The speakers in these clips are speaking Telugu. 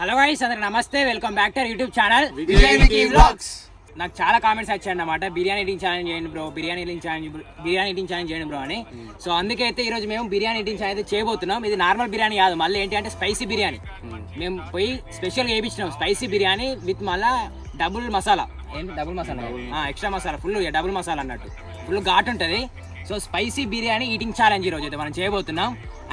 హలో గైస్, అందరికి నమస్తే. Welcome back to YouTube channel నాకు చాలా కామెంట్స్ వచ్చాయి అన్నమాట, బిర్యానీ ఈటింగ్ ఛాలెంజ్ చేయండి బ్రో, బిర్యానీ ఈటింగ్ ఛాలెంజ్ చేయండి బ్రో అని. సో అందుకే అయితే ఈరోజు మేము బిర్యానీ ఈటింగ్ ఛాలెంజ్ అయితే చేయబోతున్నాం. ఇది నార్మల్ బిర్యానీ కాదు, మళ్ళీ ఏంటి అంటే స్పైసీ బిర్యానీ. మేము పోయి స్పెషల్గా వేయించినాం స్పైసీ బిర్యానీ విత్ మళ్ళీ డబుల్ మసాలా. ఏంటి double masala? Extra masala, full double masala అన్నట్టు, ఫుల్ ఘాట్ ఉంటుంది. So spicy biryani eating challenge ఈరోజు అయితే మనం చేయబోతున్నాం.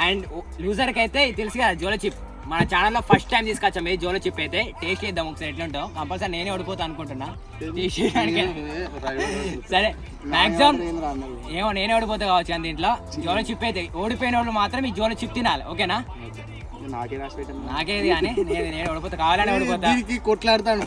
అండ్ యూజర్కి అయితే తెలుసు కదా జోలో చిప్, మన ఛానల్లో ఫస్ట్ టైం తీసుకొచ్చాం ఏ జోలో చిప్ అయితే. టేస్ట్ చేద్దాం ఒకసారి ఎట్లుంటో. కంపల్సరీ నేనే ఓడిపోతా అనుకుంటున్నా టేస్ట్ చేయడానికి. సరే మ్యాక్సిమం ఏమో నేనే ఓడిపోతా కావచ్చు అని. దీంట్లో జోలో చిప్ అయితే ఓడిపోయిన వాళ్ళు మాత్రం ఈ జోలో చిప్ తినాలి, ఓకేనా? నాకేది కానీ నేను ఓడిపోతా, కావాలని ఓడిపోతా. కొట్లాడతాను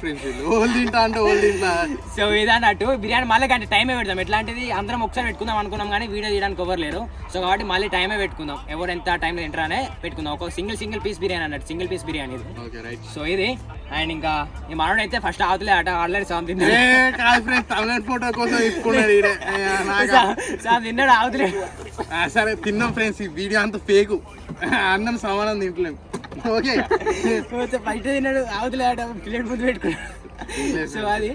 సో ఇదన్నట్టు బిర్యానీ మళ్ళీ గంట టైమే పెడతాం. ఎట్లాంటిది అందరం ఒకసారి పెట్టుకుందాం అనుకున్నాం కానీ వీడియో తీయడానికి ఎవరు లేరు. సో కాబట్టి మళ్ళీ టైమే పెట్టుకుందాం, ఎవరు ఎంత టైంలో తింటారనే పెట్టుకుందాం. ఒక సింగిల్ పీస్ బిర్యానీ అన్నట్టు, సింగిల్ పీస్ బిర్యానీ ఇది. సో ఇది అండ్ ఇంకా ఈ మనోడు అయితే ఫస్ట్ ఆవుతులే అట ఆల్రెడీ సామ్ తిన్నాడు. సామ్ తిన్నాడు ఆవుతులే. సరే తిన్నాం ఫ్రెండ్స్, ఈ వీడియో అంతా ఫేకు, అన్నం సమానం తింటలేం. ఓకే ఫస్ట్ తిన్నాడు ఆవుతులే అట, ప్లేట్ ముందు పెట్టుకున్నాడు. సో అది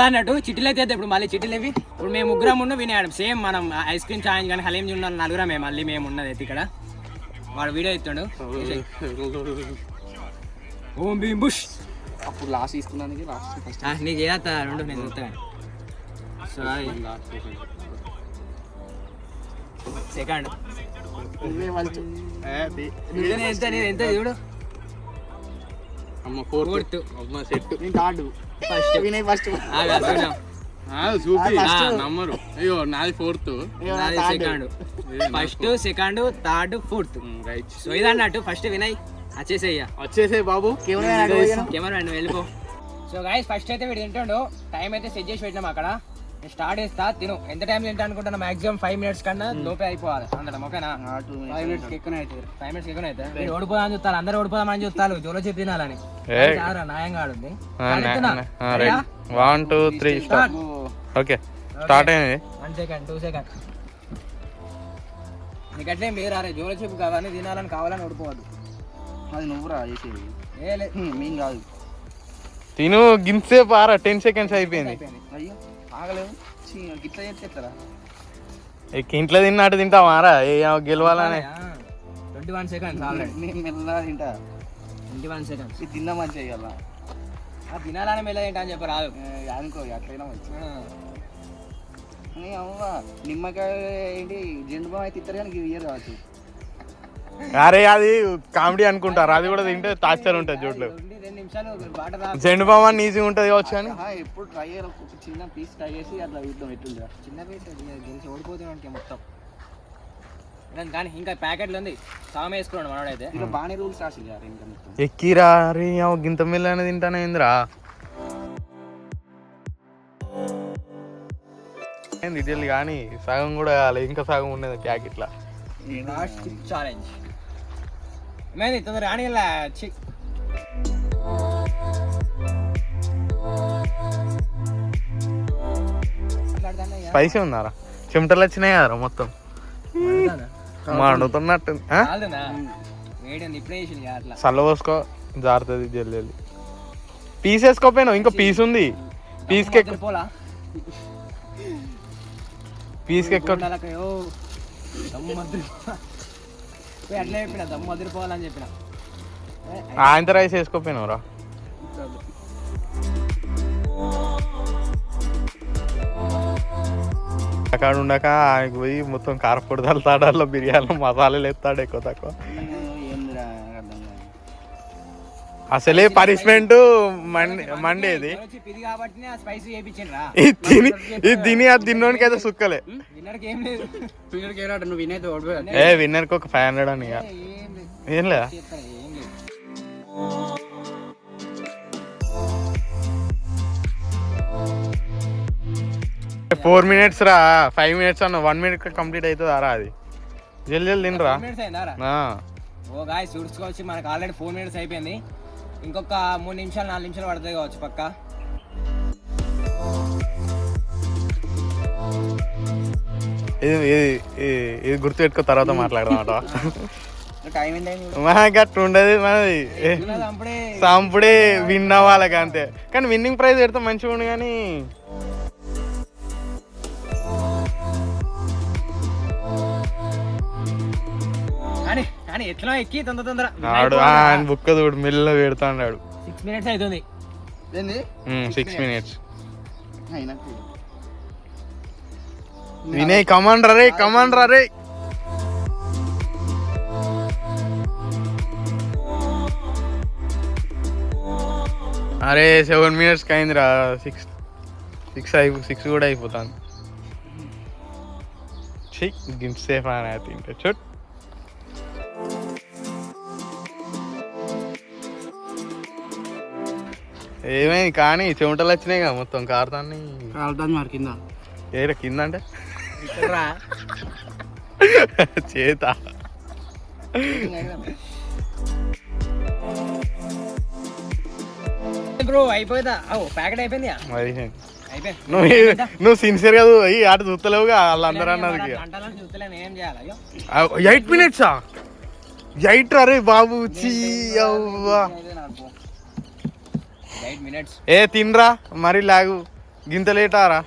అన్నట్టు చిట్టీలు అయితే ఇప్పుడు మళ్ళీ చిట్టీలు ఇవి. ఇప్పుడు మేము ముగ్గురం ఉన్న వినేయడం సేమ్. మనం ఐస్ క్రీమ్ ఛాలెంజ్ కానీ హలీం ఉండాలి నలుగురమే, మళ్ళీ మేము ఉన్నది అయితే ఇక్కడ. వాడు వీడియో ఇస్తాడు. ఓం భీమ్ బుష్. అప్పుడు లాస్ట్ తీసుకున్నాను, లాస్ట్ నీకు ఏదా రెండు నేను చూస్తాను. సో సెకండ్ ఎంత చూడు. అమ్మ ఫోర్త్, అమ్మ సెట్, ఫస్ట్ వినయ్ ఫస్ట్ చూపి నంబరు. అయ్యో నాది ఫోర్త్, నాది second. First second third fourth, right. So ఇది అన్నట్టు ఫస్ట్ వినయ్ వచ్చేసే బాబు, కెమెరా వెళ్ళిపో. సో గైస్ ఫస్ట్ అయితే వీడు తింటాడు. టైం అయితే సెట్ చేసి పెట్టినాం అక్కడ. స్టార్ట్ చేస్తా, తిను. ఎంత టైం తింటా అనుకుంటున్నా? మాక్సిమం 5 minutes కన్నా లోపే అయిపోవాలి అందరం, ఓకేనా? 5 minutes ఎక్కువ అయితే వీడు ఓడిపోదామని చూస్తారు, అందరూ ఓడిపోదామని చూస్తారు జోలో చెప్పి తినాలని. చాలా న్యాయంగా ఆడుంది. 1 2 3 స్టార్ట్. ఓకే స్టార్ట్ అయింది. 1 second 2 seconds. నీకు అట్లేం లేదు రా, జోలో చెప్పు కావాలని తినాలని కావాలని ఓడిపోవద్దు. అది నువ్వురా చేసేది, మేము కాదు. తిను గింతసేపు 10 seconds అయిపోయింది. అయ్యో ఆగలేదు, గిట్లా చేస్తారా? ఇంట్లో తిన్నట్టు తింటావారా గెలవాలని? 21 seconds ఆల్రెడీ. నేను మెల్లగా తింటా. 21 seconds ఇది తిన్నా మంచిగా ఇవ్వాల, తినాలని మెల్ల తింటా అని చెప్పి రాదు అనుకో, అట్లయినా మంచిగా. అవ్వ నిమ్మకాయ ఏంటి జెండు బామ్ అయితే ఇస్తారు కానీ ఇయ్యరు కావచ్చు. అరే అది కామెడీ అనుకుంటారు, అది కూడా తింటే టార్చర్ ఉంటుంది చూడలేదు. 2 నిమిషాలు జెండు బామ్ ఈజీ ఉంటుంది కావచ్చు కానీ ఎప్పుడు ట్రై చేయాలి. ఒక చిన్న పీస్ ట్రై చేసి అట్లా చూద్దాం ఎట్లుందా. చిన్న పీస్ గెలిచి ఓడిపోతున్నానికి మొత్తం కానీ ఇంకా ప్యాకెట్లు ఉంది. సామ వేసుకున్నాడు మనోడైతే. ఇంకా బాగానే రూల్స్ రాసింది ఇంకా మొత్తం. ఎక్కిరా రే గింత మిల్లని తింటానే ఏందిరా ఏంది కానీ సగం కూడా కావాలి, ఇంకా సగం ఉన్నది ప్యాకెట్లా. ఛాలెంజ్ మేది తొందర రాని స్పైసీ ఉన్నారా? చెమటలు వచ్చినాయి కదరా మొత్తం మండుతున్నట్టు. చల్ల పోసుకో జారుతుంది జల్లి. పీస్ వేసుకోపోయినావు, ఇంకా పీస్ ఉంది. పీస్కి ఎక్కువ అట్లా చెప్పిన దమ్ము అదిరిపోవాలని చెప్పిన. ఆయన రైస్ వేసుకోపోయినావురా. అక్కడ ఉండక ఆయనకు పోయి మొత్తం కారపొడి తల్తాడాలో బిర్యానీలో మసాలాలు ఎత్తాడు ఎక్కువ తక్కువ. అసలే పనిష్మెంట్ మండేది. ఇది తిని అది తిన్నోనికి అయితే సుక్కలే. విన్నర్కి ఒక 500 అని ఏం లేదా? 4 minutes రా, 5 minutes అన్న 1 minute కంప్లీట్ అవుతుంది రా. అది జల్ది తినరా. ఓ గాయ్స్ చూసుకోవచ్చు, మనకు ఆల్రెడీ 4 minutes అయిపోయింది. ఇంకొక 3 నిమిషాలు 4 నిమిషాలు పడుతుంది కావచ్చు పక్క. ఇది గుర్తుపెట్టుకో, తర్వాత మాట్లాడదాం. టైం ఎంత అయింది? మనకి అట్లా ఉండదు మనది అప్పుడే సంపుడే విన్ అవ్వాలి అంతే. కానీ విన్నింగ్ ప్రైజ్ పెడితే మంచిగా ఉండు కానీ కానీ కానీ ఎట్లా ఎక్కి తొందర ఆడు బుక్క చూడు మెల్ల పెడతాడు. 6 minutes అవుతుంది. 6 minutes. వినయ్ కమాండర్ రే కమాండర్ రే. అరే 7 minutes అయిందిరా. 6 కూడా అయిపోతాను. గిఫ్ట్ సేఫ్ అని తింటే చూడు. ఏమైంది కానీ చెమటలు వచ్చినాయి కదా మొత్తం కారుతాన్ని. మరి కింద ఏరా కింద అంటే చేత బ్రో అయిపోయిందా? ప్యాకెట్ అయిపోయింది. నువ్వు సిన్సియర్ గా ఆట చూస్తలేవుగా వాళ్ళందరూ అన్నారు. 8 minutes 8 అరే బాబు చీ అవ్వా. 8 minutes. ఏ తినరా మరి లాగు గింత లేటారా.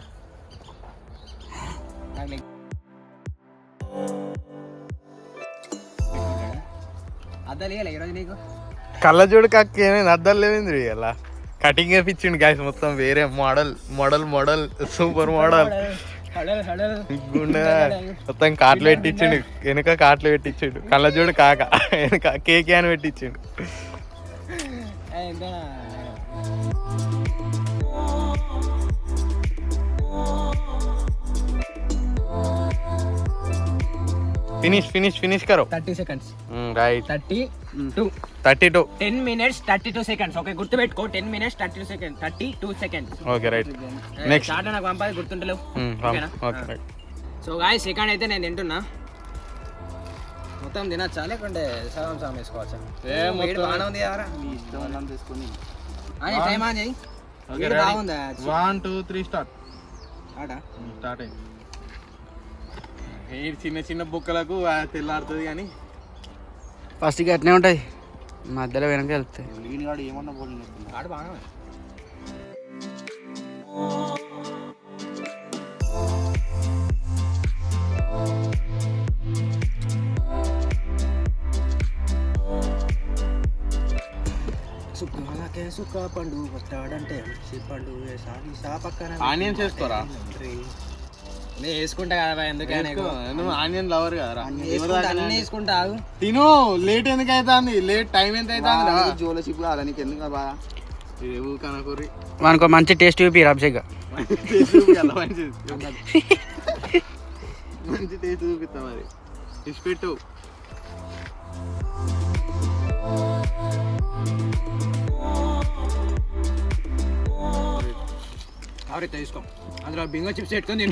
కళ్ళజోడు కాక ఏమైంది అద్దాలు లేవింది అలా కటింగ్ వేపించిండు గాయస్ మొత్తం వేరే మోడల్ సూపర్ మోడల్ గుండె మొత్తం కాట్లు పెట్టించిండు. వెనక కాట్లు పెట్టించిండు. కళ్ళజోడు కాక వెనక కేకే అని పెట్టించిండు. ఫినిష్ కరో. 30 seconds. Right. 32. 10 minutes 32 seconds. Okay గుర్తుపెట్టుకో. 10 minutes 32 seconds. 32 seconds. Okay right. Next start నాకు పంపాలి గుర్తుంటలేవు. Okay right. So guys second అయితే నేను తింటున్నా. మొత్తం తినచ్చా లేకుంటే సగం సగం వేసుకోవచ్చా? బాగానే ఉంది ఎవరా తీసుకుని టైం ఆన్ చేయి. బాగుందా? 1 2 3 స్టార్ట్. స్టార్ట్ అయింది. చిన్న బుక్కలకు తెల్లారుతుంది కానీ ఫస్ట్ అట్నే ఉంటుంది. మధ్యలో వెనక వెళ్తాయి. ఏమన్నా ఆడు బాగా సుక్క పండు వస్తాడంటే పండు ఆనియన్స్ వేసుకోరా? నేను వేసుకుంటా కదా ఎందుకని. నువ్వు ఆనియన్ లవర్ కదా. అన్నీ వేసుకుంటా. తిను. లేట్ ఎందుకు అవుతుంది? లేట్ టైం ఎంత అవుతుంది? జోల చిప్ కాదా నీకు ఎందుకు బాగా? కనకూరి మనకు మంచి టేస్ట్ చూపి అభిషేక్. మంచి టేస్ట్ చూపిస్తా మరి. ఇష్టపెట్టు. ఎవరైతే తీసుకో. అందులో బింగో చిప్స్ పెట్టుకొని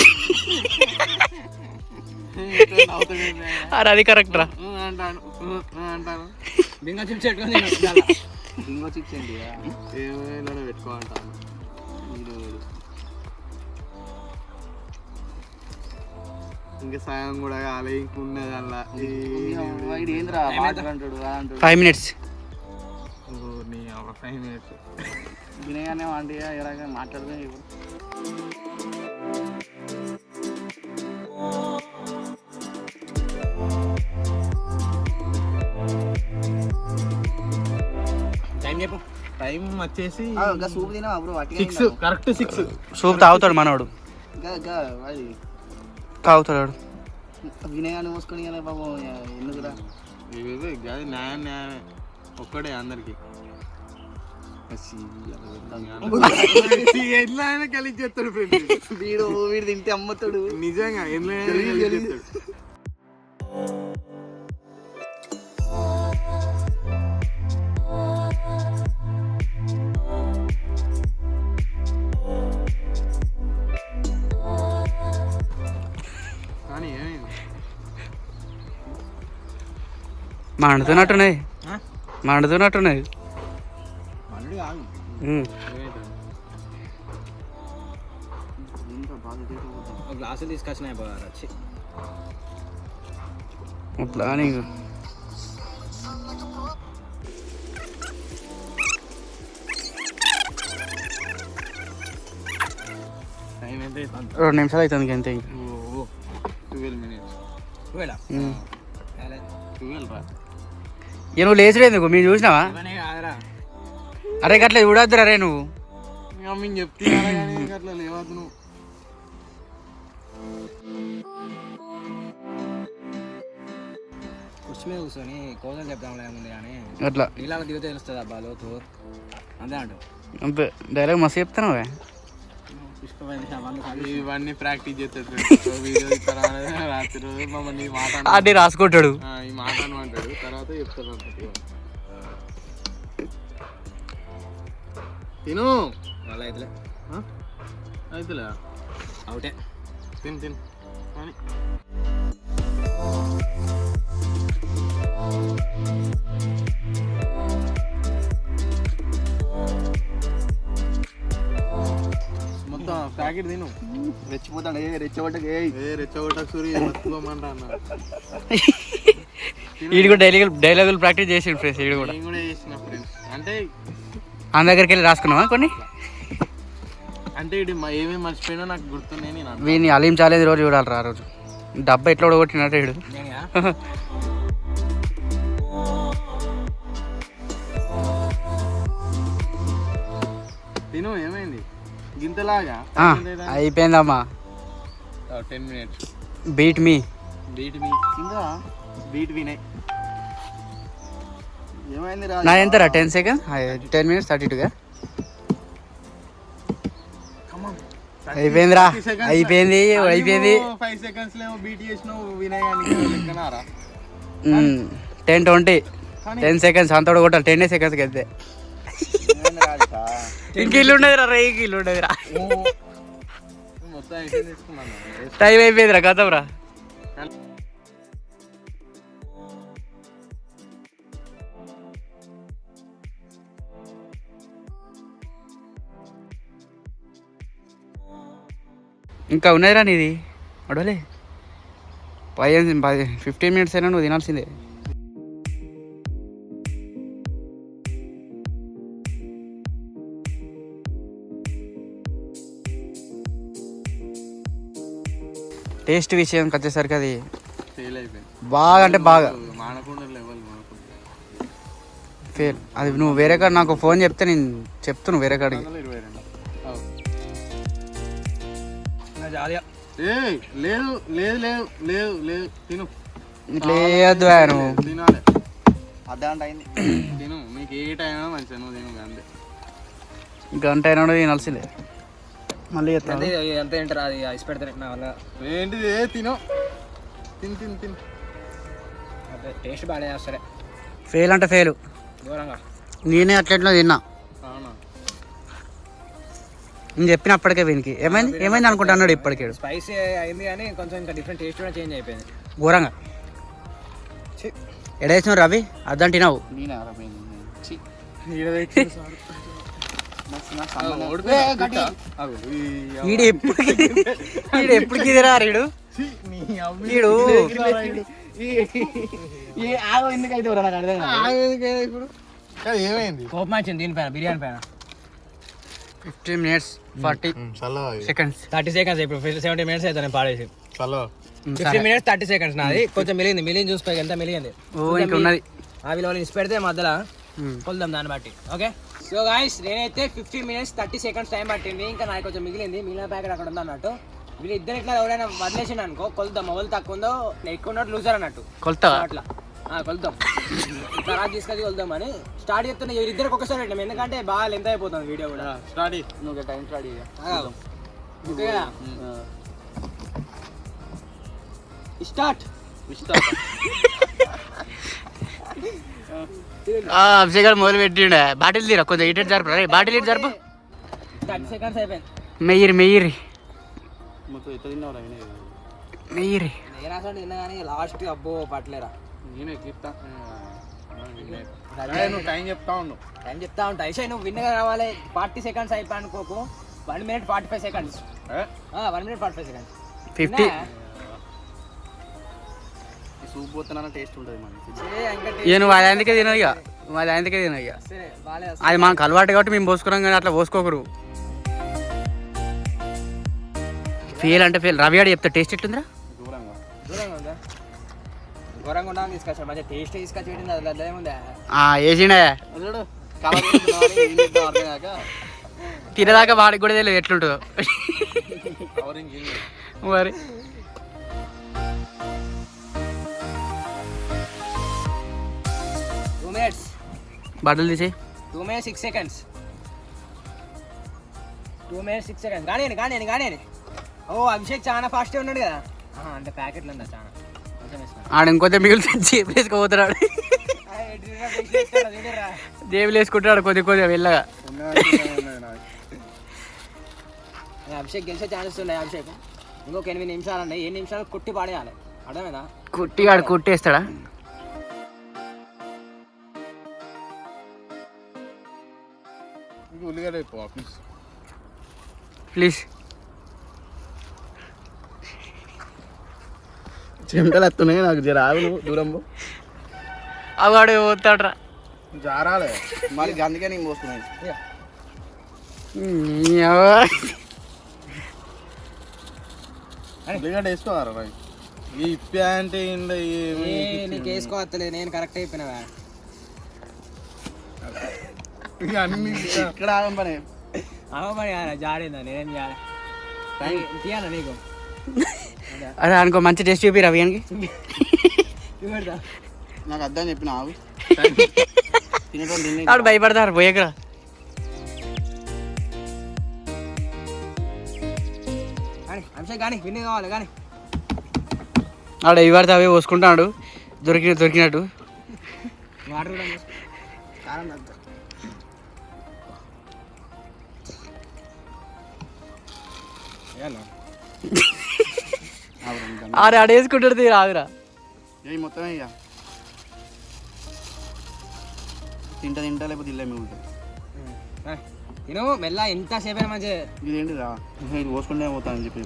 అది కరెక్ట్ రా. అంటాను బింగో చిప్స్ పెట్టుకొని బింగో చిప్స్ ఏంటి ఏమైనా పెట్టుకో అంటాను. ఇంకా సాయం కూడా కాలే ఇంకున్నది అలా. 5 minutes. 5 minutes వినగానే వండి ఎలాగ మాట్లాడుతూ టైం చెప్పు. టైం వచ్చేసి సూప్ తినా బ్రో. 6 కరెక్ట్ 6. సూప్ తాగుతాడు మనోడు. తాగుతాడు వినయాన్ని మోసుకొని బాబు ఎందుకురా న్యాయమే ఒక్కడే అందరికి ఎట్లా అయినా కలిసి చేస్తాడు వీడు వీడు తింటే అమ్మతాడు నిజంగా ఎట్లా మండుతున్నట్టున్నాయి మండుతున్నట్టున్నాయి గ్లాసులు తీసుకొచ్చినాయి వచ్చి ప్లానింగ్ 2 నిమిషాలు అవుతుంది అంతే. 12 minutes. నువ్వేలా? 12 రా. ఇక నువ్వు లేచుడు ఎందుకు మేము చూసినావా? ఇవన్నీ కాదురా. అరే గట్ల చూడొద్దురా రే నువ్వు. మీ మమ్మీని చెప్తున్నా కానీ అట్లా లేవద్దు నువ్వు. కుర్చీ మీద కూర్చొని కోదలు చెప్దాం ముందు కానీ అట్లా ఇలా దిగితే తెలుస్తుంది అబ్బా లోతు అంతే అంటు. అంతే డైలాగ్ మస్తు చెప్తాను. ఇవన్నీ ప్రాక్టీస్ చేస్తాడు వీడియో రాత్రి రోజు మమ్మల్ని ఈ మాట అది రాసుకుంటాడు. ఈ మాట అంటాడు తర్వాత చెప్తాడు అంటాడు. తిను మళ్ళీ అయితే అయితేలే అవుటే తిను అని మొత్తం ప్యాకెట్ తిను. రెచ్చిపోతాడు రెచ్చబట్టకే. రెచ్చగొట్ట సూరి మర్చిపోమంటా అన్న. వీడు కూడా డైలాగులు ప్రాక్టీస్ చేసి ఫ్రెండ్స్. వీడు కూడా నేను కూడా చేసిన ఫ్రెండ్స్ అంటే ఆమె దగ్గరికి వెళ్ళి రాసుకున్నావా కొన్ని? అంటే ఇది ఏమేమి మర్చిపోయినా నాకు గుర్తున్నాయి. నేను వీడిని అలీం ఛాలెంజ్ రోజు చూడాలి ఆ రోజు. డబ్బా ఎట్లా ఓడగొట్టినట్టు వీడు. తిను ఏమైంది గింతలాగా అయిపోయిందమ్మా. 10 minutes. Beat me beat Vinay. ఏమైంది నా ఎంతరా 10 seconds 10 minutes 32గా అయిపోయిందిరా. అయిపోయింది 5 seconds లేమో బీట్ చేసినావు వినయ్ గాని లెక్కనారా. 10 20 10 seconds అంత కొట్టాలి. 10 seconds అంతే. ఇంక ఇల్లు ఉండదురా రే. ఇల్లు ఉండదురా. మొత్తం అయితే తీసుకున్నాను. టైం అయిపోయిందిరా కథంరా. ఇంకా ఉన్నదిరా నీది అడవలే. 15 minutes అయినా నువ్వు తినాల్సిందే. టేస్ట్ విషయానికి వచ్చేసరికి అది ఫెయిల్ అయిపోయింది. బాగా అంటే బాగా మానకుండా లెవెల్ ఫెయిల్. అది నువ్వు వేరే కాడ నాకు ఫోన్ చెప్తే నేను చెప్తాను వేరే కాడికి. 22. లేదు లేదు లేదు లేదు లేదు తిను. ఇట్లా వేయద్దు నువ్వు. తినాలి. అర్ధగంట అయింది. తిను నీకు ఏ టైం అయినా మంచిగా నువ్వు తిను అంతే. గంట అయినా కూడా తినాల్సిందే. మళ్ళీ చెప్తాను ఎంత ఏంటారా అది ఐస్ పెడతారు నా వల్ల. ఏంటిది తిను తిను తిను తిను. టేస్ట్ బాగా చేస్తారే. ఫెయిల్ అంటే ఫెయిల్ దూరంగా. నేనే అట్లెట్లో తిన్నా. అవునా నేను చెప్పినప్పటికే వీనికి ఏమైంది అనుకుంటా అన్నాడు. ఇప్పటికే స్పైసీ అయింది కానీ కొంచెం ఇంకా డిఫరెంట్ టేస్ట్ కూడా చేంజ్ అయిపోయింది ఘోరంగా. ఎడేసిన రవి అర్థం తినావు. నేనే అరపోయింది. వీడు ఎప్పుడు కిదిరా వీడు. వీడు ఎందుకైతే నాకు అర్థం ఇప్పుడు ఏమైంది కోపం వచ్చింది దీనిపైన బిర్యానీ పైన. 15 minutes 40 seconds 30 seconds ఇప్పుడు 70 minutes అయితే నేను పాడేసి. చలో 15 minutes 30 seconds నాది. కొంచెం మిలిగింది చూసుకో ఎంత మిలిగింది. ఓ ఇంకా ఉన్నది. ఆ విలువ ఇసి పెడితే మధ్యలో కొలుదాం దాన్ని బట్టి. ఓకే సో గాయస్ నేనైతే 15 minutes 30 seconds టైం పట్టింది. ఇంకా నాకు కొంచెం మిగిలిన ప్యాకెట్ అక్కడ ఉంది అన్నట్టు. వీళ్ళు ఇద్దరు ఇట్లా ఎవరైనా వదిలేసిండు అనుకో కొలుద్దాం. ఎవరు తక్కువ ఉందో ఎక్కువ ఉన్నట్టు లూజర్ అన్నట్టు కొలుతా అట్లా కొలుద్దాం. ఖరాబ్ తీసుకొని కొలుద్దాం అని స్టార్ట్ చేస్తున్నా. ఇద్దరికి ఒకసారి పెట్టాం ఎందుకంటే బాగా లెంత్ అయిపోతుంది వీడియో కూడా. స్టార్ట్ నువ్వు టైం స్టార్ట్ ఓకే కదా స్టార్ట్. అభిషేక్ గారు మొదలు పెట్టిండే. బాటిల్ తీరా కొంచెం ఇటు జరుపు. బాటిల్ ఇటు జరుపు. 30 seconds అయిపోయింది. మెయ్యిరి మొత్తం ఎట్లా తిన్నావు మెయ్యిరి. నేను అసలు తిన్నా కానీ లాస్ట్ అబ్బో పట్టలేరా. నేను ఎక్కిస్తా. నువ్వు టైం చెప్తా ఉండు. టైం చెప్తా ఉంటా. అయితే నువ్వు విన్నగా రావాలి. 40 seconds అయిపోయి అనుకోకు. 1 minute 45 seconds. 1 minute 45 seconds 50. Soup పోతున్నా టేస్ట్ ఉంటుంది మనకి. ఇక నువ్వు అది అందుకే తినవు. ఇక అది అందుకే తినవు. ఇక అది మనకు అలవాటు కాబట్టి మేము పోసుకున్నాం కానీ అట్లా పోసుకోకరు. ఫెయిల్ అంటే ఫెయిల్. రవి ఆడు చెప్తా టేస్ట్ ఎట్లుందిరా? దూరంగా దూరంగా ఉందా? ఘోరంగా ఉండాలని తీసుకొచ్చాడు, మంచిగా టేస్ట్ తీసుకొచ్చి పెట్టింది, అది ఏముందా? వేసిండే చూడు కలర్ ఏం చేద్దాం అర్థం కాక తినేదాకా వాడికి కూడా తెలియదు ఎట్లుంటుందో కవరింగ్ మరి. 2 minutes, బట్టలు తీసి 2 minutes 6 seconds, 2 minutes 6 seconds. కానీ ఓ అభిషేక్ చాలా ఫాస్ట్గా ఉన్నాడు కదా. అంటే ప్యాకెట్లు ఉందా చాలా కొంచెం వేసుకో. ఆడ ఇంకొంచెం మిగిలితే జేబులు వేసుకోపోతున్నాడు. జేబులు వేసుకుంటాడు కొద్దిగా వెళ్ళగా. అభిషేక్ గెలిచే ఛాన్సెస్ ఉన్నాయి. అభిషేక్ ఇంకొక 8 నిమిషాలు ఉన్నాయి, 7 నిమిషాలు కొట్టి పాడేయాలి, అర్థమైందా? ఆడు కొట్టేస్తాడా? ఉల్లిగడ్డ ప్లీజ్. చెమటలు వస్తున్నాయి నాకు, జర ఆగు నువ్వు దూరం పో. వాడు పోతాడ్రా. జారాలే మరి అందుకే నేను పోస్తున్నాను. ఉల్లిగడ్డ వేసుకోవారా? ఈ ఇప్పే అంటే నీకు వేసుకోవట్లేదు, నేను కరెక్ట్ అయిపోయినా. అన్ని ఇక్కడ ఆగం పని అవమని జాడిందా, నేనేం చేయాలి? తీయాలా నీకు? అదే అనుకో మంచి టేస్ట్ చూపి రవియానికి. నాకు అర్థం చెప్పిన ఆగు తినేటోళ్ళు తినే. ఆడు భయపడతారు పోయేక్కడ. అభిషేక్ కానీ విన్ని కావాలి కానీ. ఆడు ఇవి పడితే అవే పోసుకుంటాడు దొరికినట్టు. వాటర్ కూడా కారం తగ్గుతుంది. ఆడు వేసుకుంటాడు రాదురా. ఏ మొత్తమే ఇక తింటా లేకపోతే ఇల్లే మిగులుతుంది. తిను మెల్ల, ఎంతసేపు అయినా మంచి. ఇదేంటి రా ఇది పోసుకుంటే పోతానని చెప్పి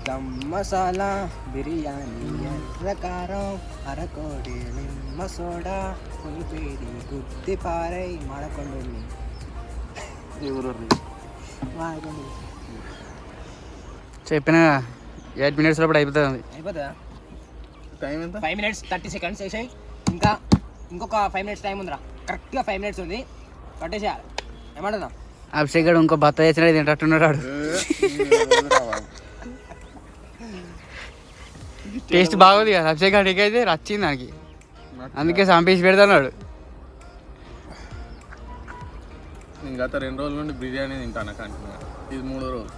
దమ్ మసాలా బిర్యానీ, ఎర్రకారం, అరకోడి, నిమ్మ సోడా, పులిపేడి, గుత్తి పారై, మడకొండు ఎవరు చెప్పిన 8 minutes లోపల అయిపోతుంది. అయిపోతుందా? టైం ఎంత? 5 minutes 30 seconds వేసాయి. ఇంకొక 5 minutes టైం ఉందిరా, కరెక్ట్గా 5 minutes ఉంది, కట్టేసేయాలి. ఏమంటున్నా? అభిషేక్ గడు ఇంకో బత్త వేసిన తింటున్నాడు. ఆడు టేస్ట్ బాగుంది కదా అభిషేక్ గడికి, అయితే నచ్చింది నాకు, అందుకే సంపేసి పెడతాడు. నేను గత 2 రోజుల నుండి బిర్యానీ తింటాను కంటిన్యూ, ఇది 3వ రోజు.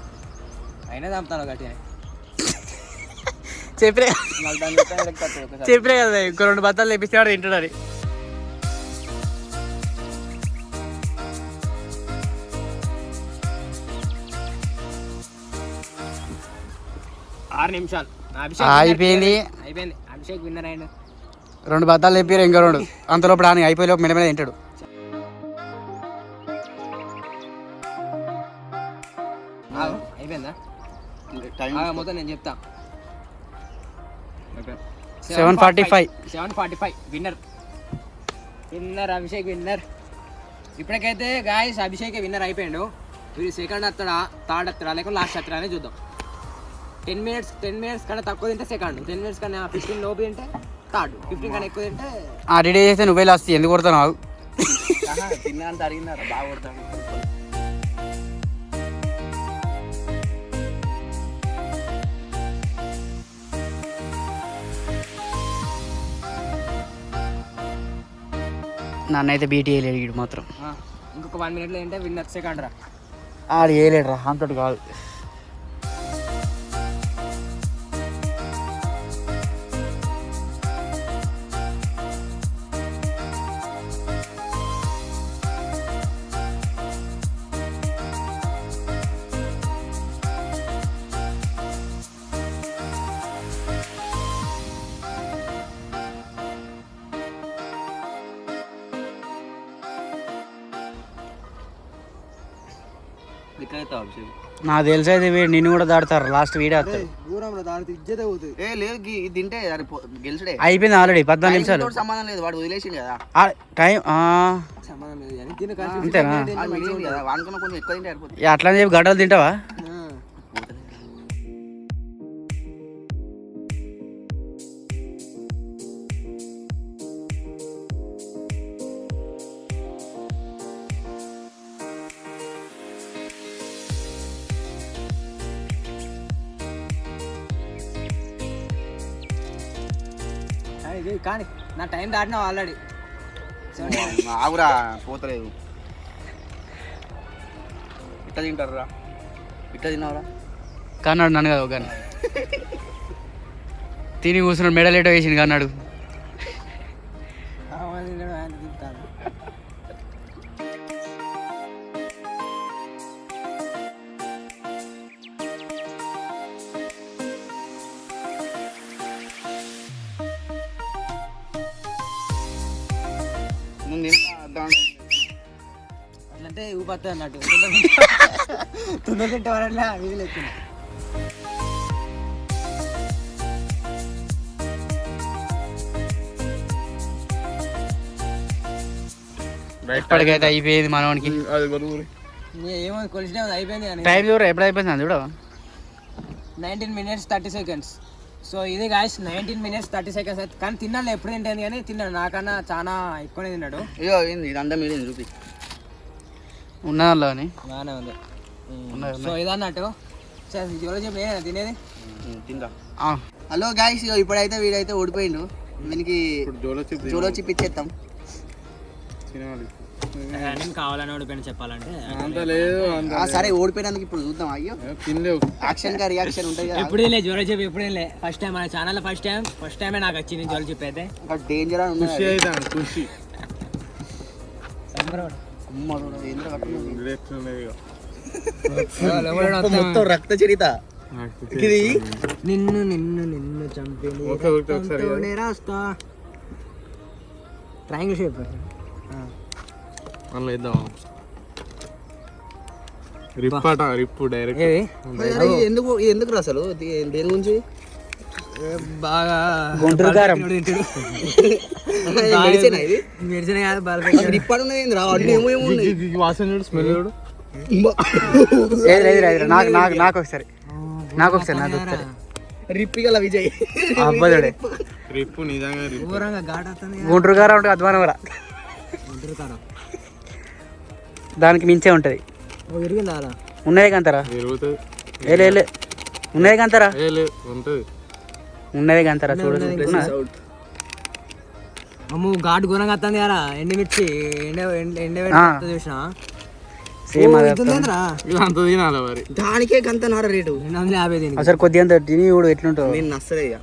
అయినా చంపుతాను గట్టిగా. చెప్పినా కదా ఇంకో 2 బత్తాలు తెప్పిస్తాడు తింటాడు. అది 6 నిమిషాలు అయిపోయింది. అభిషేక్ విన్నర్ అయ్యాడు. 2 బత్తాలు తెప్పారు ఇంకో 2. అంతలోపు ఆని అయిపోయే లోపు మెడ తింటాడు. అయిపోయిందా? టైం మొత్తం నేను చెప్తా. 7:45 విన్నర్ అభిషేక్ విన్నర్. ఇప్పటికైతే గాయస్ అభిషేక్ విన్నర్ అయిపోయాడు. వీడు సెకండ్ వస్తాడా, థర్డ్ వస్తాడా, లేకపోతే లాస్ట్ వస్తాడా అనేది చూద్దాం. 10 minutes కన్నా తక్కువ తింటే సెకండ్, 10 minutes కన్నా 15 లోపు తింటే థర్డ్, 15 కన్నా ఎక్కువ తింటే. రెడీ చేస్తే నువ్వే లాస్ట్. ఎందుకు కొడతావు? తిన్నా అంత అడిగినారా బాగా కొడతాను. నన్నైతే బీటీ వేయలేడు మాత్రం. ఇంకొక 1 minute ఏంటంటే విన్నర్ సెకండ్ రా. ఆడు వేయలేడు రా, అంతటి కాదు. నాకు తెలిసి అయితే నిన్ను కూడా దాడతారు లాస్ట్ వీడియో వస్తారు. ఏ లేదు ఇది తింటే గెలిచడే అయిపోయింది ఆల్రెడీ 14 నిమిషాలు. సంబంధం లేదు, వాడు వదిలేసింది కదా టైం. అంతేనా? కదా వాడుకున్న కొంచెం ఎక్కువ తింటే అయిపోతుంది. అట్లా చెప్పి గడ్డలు తింటావా? కానీ నా టైం దాటినావు ఆల్రెడీ. ఆగురా పోతలేదు. ఇట్లా తింటారా? ఇట్లా తిన్నావురా? కన్నాడు నన్ను కదా కానీ తిని కూర్చున్నాడు మెడల్ ఏటో వేసింది కన్నాడు. ముందు అట్లంటే ఊపత్తా అన్నట్టు తొందర తింటే వరట్లా వీధులు ఎక్కిన. ఇప్పటికైతే అయిపోయింది మనవానికి. ఏమో కొలిసిన అయిపోయింది కానీ టైం చూడ ఎప్పుడు అయిపోయింది చూడ 19 minutes 30 seconds. సో ఇది గాయస్ 19 minutes 30 seconds అయితే కానీ తిన్నాను ఎప్పుడు తింటాను కానీ తిన్నాడు నాకన్నా చాలా ఎక్కువనే తిన్నాడు. అయ్యో ఏంది ఇది అంతా మీరేంది చూపి ఉన్నదానిలో అని బాగానే ఉంది. సో ఇదన్నట్టు జోలో చెప్పి తినేది తిందా. హలో గాయస్, ఇప్పుడైతే వీడైతే ఓడిపోయిండు. వీనికి జోలో చిప్ ఇచ్చేస్తాం. నేను కావాలని ఓడిపోయిన చెప్పాలంటే సరే ఓడిపోయినందుకు ఇప్పుడు చూద్దాం. అయ్యో యాక్షన్ గా రియాక్షన్ ఉంటాయి కదా. ఎప్పుడు లేదు జ్వరం చెప్పి ఎప్పుడు లే ఫస్ట్ టైం మన ఛానల్ ఫస్ట్ టైమే నాకు వచ్చింది జ్వరం చెప్పి. అయితే డేంజర్ అని ఉంది. మొత్తం రక్త చరిత ఇది. నిన్ను నిన్ను నిన్ను చంపి రాస్తా ట్రయాంగిల్ షేప్ ఎందుకు ఎందుకు రా అసలు దేని గురించి బాగా గుంటూరు కారం మెడిసిన్ ఇది. మెడిసిన్ కాదు రిప్పటి ఉన్నది రా ఏమేమి వాసన చూడు, స్మెల్ చూడు. నాకు ఒకసారి రిప్పి గల విజయ్ అబ్బాయి రిప్పు నిజంగా రిప్పు. ఘోరంగా ఘాట్ అవుతుంది. గుంటూరు కారం ఉంటుంది అధ్వానం రా గుంటూరు కారం దానికి మించే ఉంటుంది. విరిగిందా అలా ఉన్నది కంతారా పెరుగుతుంది. ఏలే ఉన్నది కంతారా ఉంటుంది. ఉన్నది కంతారా చూడండి. అమ్ము ఘాటు ఘోరంగా వస్తుంది కదా ఎండుమిర్చి ఎండ చూసినా సేమ్ అంత తినాలి మరి. దానికే గంత నార రేటు 250 దీనికి. అసలు కొద్దిగా అంత తిని కూడా ఎట్లుంటుందో నేను నచ్చలే ఇక.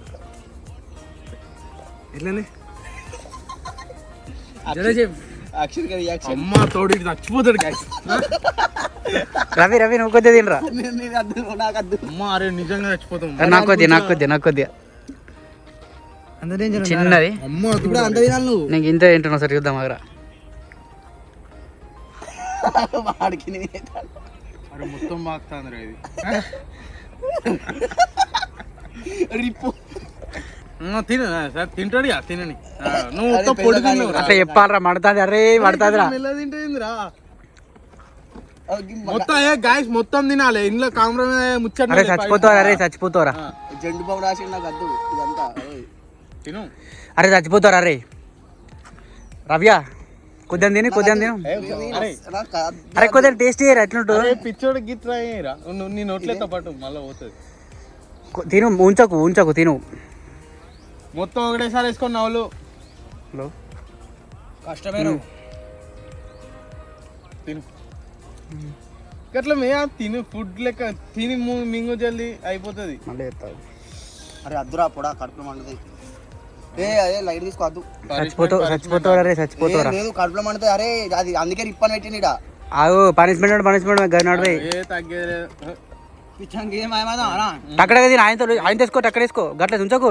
ఎట్లనే యాక్షన్ గా రియాక్షన్. అమ్మ తోడు చచ్చిపోతాడు guys. రవి నువ్వు కొద్దిగా తినరా. నాకు అద్దు. అమ్మ అరే నిజంగా చచ్చిపోతాం. నాకు కొద్దిగా అంత డేంజర్ చిన్నది. అమ్మ ఇప్పుడు అంత తినాలి నువ్వు. నీకు ఇంత తింటున్నావు సార్ చూద్దాం అక్కడ వాడికి అరే మొత్తం బాగుతుంది ఇది. రిప్పు తిన సార్ తింటాడు తినని. నువ్వు మొత్తం పొడి తిన్నావు. అట్లా చెప్పాలరా మడతాది. అరే మడతాదిరా తింటేందిరా మొత్తం. గాయస్ మొత్తం తినాలి. ఇంట్లో కామరా మీద ముచ్చట. అరే చచ్చిపోతారా జెండు బాబు రాసి నాకు అద్దు ఇదంతా. తిను. అరే చచ్చిపోతారా అరే రవ్యా కొద్దిగా తిను అరే కొద్దిగా టేస్ట్ చేయరా ఎట్లుంటుంది. పిచ్చోడు గిట్ రాయరా నీ నోట్లతో పాటు మళ్ళీ పోతుంది. తిను ఉంచకు తిను మొత్తం ఒకటేసారి వేసుకొని నవ్వులు. కష్టమే తిను గట్ల మే తిను. ఫుడ్ లెక్క తిని మింగు జల్దీ అయిపోతుంది. అరే అద్దురా పొడా కడుపులో మండుతుంది. అదే లైట్ తీసుకోవద్దు. చచ్చిపోతారా లేదు కడుపులో మండుతుంది. అరే అది అందుకే రిప్పని పెట్టింది ఈడ. పనిష్మెంట్ గడినాడు అక్కడ ఆయన తీసుకో అక్కడ వేసుకో గట్ల ఉంచకు.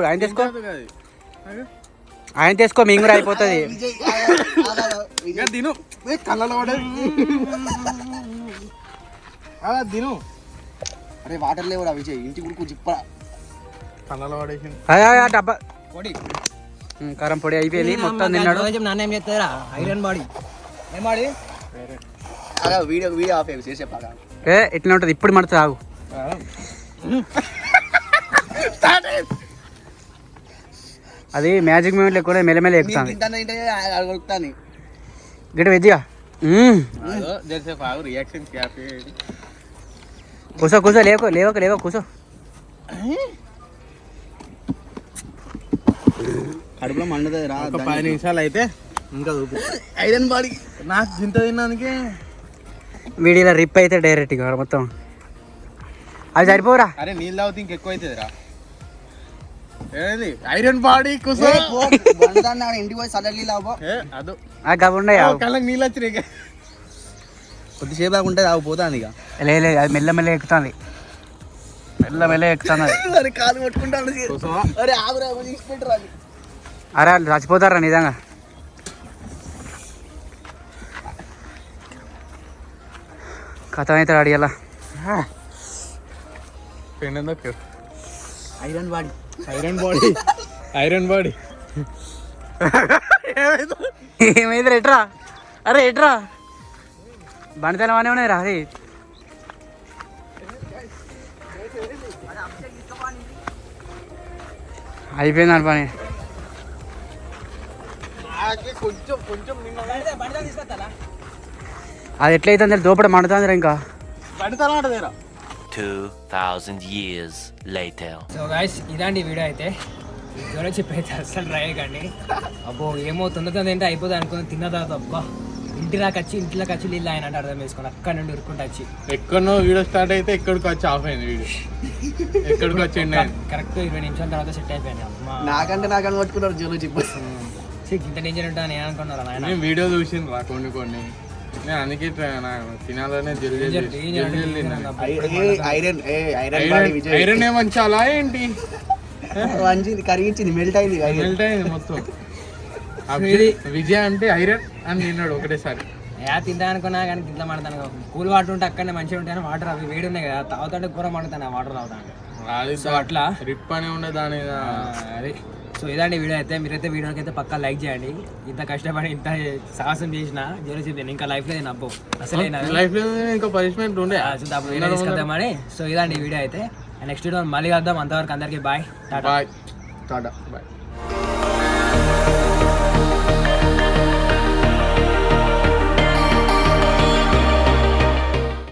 ఆయన తీసుకో మింగు అయిపోతుంది. తిను కళ్ళలో తిను. అరే వాటర్ లేవురా విజయ్ ఇంటి గుడుకు జిప్పరా కళ్ళలో పడేసింది. డబ్బా కారం పొడి అయిపోయింది మొత్తం తిన్నాడు. నాన్న ఏం చేస్తారా ఐరన్ బాడీ ఏం బాడీ వీడియో ఆఫ్ చేసే పాగా ఎట్లా ఉంటుంది ఇప్పుడు మడతా ఆగు. అది మ్యాజిక్ మూమెంట్ కూడా మెల్లమెల్ల ఎక్కుతాను గిట్ట వెజ్జిగా కూసో లేవక కూసో. కడుపులో మండుతుంది రా. ఒక 10 నిమిషాలు అయితే ఇంకా చూపి ఐరన్ బాడీ. నాకు చింత తిన్నానికి వీడియోలో రిప్ అయితే డైరెక్ట్ ఇక మొత్తం అది సరిపోరా. అరే నీళ్ళు తాగితే ఇంకెక్కువ అవుతుంది రా. ఏది ఐరన్ బాడీ కుసో ఇంటికి పోయి సడన్లీ లాభం అదో ఆ గబ ఉండే కళ్ళకి నీళ్ళు వచ్చినాయి. కొద్దిసేపు ఆగుంటే తాగు పోతాను ఇక. లేదు అది మెల్ల మెల్ల ఎక్కుతుంది, మెల్ల మెల్ల ఎక్కుతుంది. అరే కాలు పట్టుకుంటాను. అరే ఆగురా తీసుకుంటారా. అరే వాళ్ళు చచ్చిపోతారా నిజంగా. కథం అయితే అడిగేలా iron body. Iron body iron body ఏమైంది ఎట్రా? అరే ఎట్రా బండితనం అనే ఉన్నాయి రా. అది అయిపోయింది అని పని. కొంచెం కొంచెం అది ఎట్లయితే దోపడ మండుతుంది ఇంకా. పడతారా 2000 years later. సో గైస్ ఇదాంటి వీడియో అయితే జ్వరం చెప్పైతే అసలు ట్రై కానీ అబ్బో ఏమో తొందర ఏంటో అయిపోతుంది అనుకుని తిన్న తర్వాత అబ్బా ఇంట్లోకి వచ్చి నీళ్ళు ఆయన అంటే అర్థం చేసుకుని అక్కడ నుండి ఉరుకుంటూ వచ్చి ఎక్కడనో వీడియో స్టార్ట్ అయితే ఎక్కడికి వచ్చి ఆఫ్ అయింది వీడియో. ఎక్కడికి వచ్చి కరెక్ట్ 20 నిమిషాల తర్వాత సెట్ అయిపోయాను. అమ్మా నాకంటే పట్టుకున్నారు జోలో చెప్పు. ఇంత డేంజర్ ఉంటా నేను అనుకున్నారా నాయన. నేను వీడియో చూసింది రా కొన్ని నేను అందుకే తినాలనే ఐరన్ ఏమంచాలా ఏంటి మంచిది కరిగించింది, మెల్ట్ అయింది. మెల్ట్ అయింది మొత్తం. విజయ అంటే ఐరన్ అని తిన్నాడు ఒకటేసారి. తింటా అనుకున్నా కానీ తింటా మాడతాను. కూల్ వాటర్ ఉంటే అక్కడనే మంచిగా ఉంటాయి. వాటర్ అవి వేడి ఉన్నాయి కదా, తాగుతాంటే కూర మాడుతాను ఆ వాటర్ తాగుతాను. సో అట్లా రిప్ అనే ఉండే దాని అది. సో ఇలాంటి వీడియో అయితే మీరైతే వీడియోకి అయితే పక్కా లైక్ చేయండి. ఇంత కష్టపడి ఇంత సాహసం చేసిన జోలో చెప్పాను ఇంకా లైఫ్లో నేను అబ్బో అసలే లైఫ్ లో ఇంకా పనిష్మెంట్ ఉండే అప్పుడు వీడియో తీసుకొద్దామని. సో ఇలాంటి వీడియో అయితే నెక్స్ట్ వీడియో మళ్ళీ కలుద్దాం. అంతవరకు అందరికీ బాయ్, టాటా. బాయ్ టాటా బాయ్.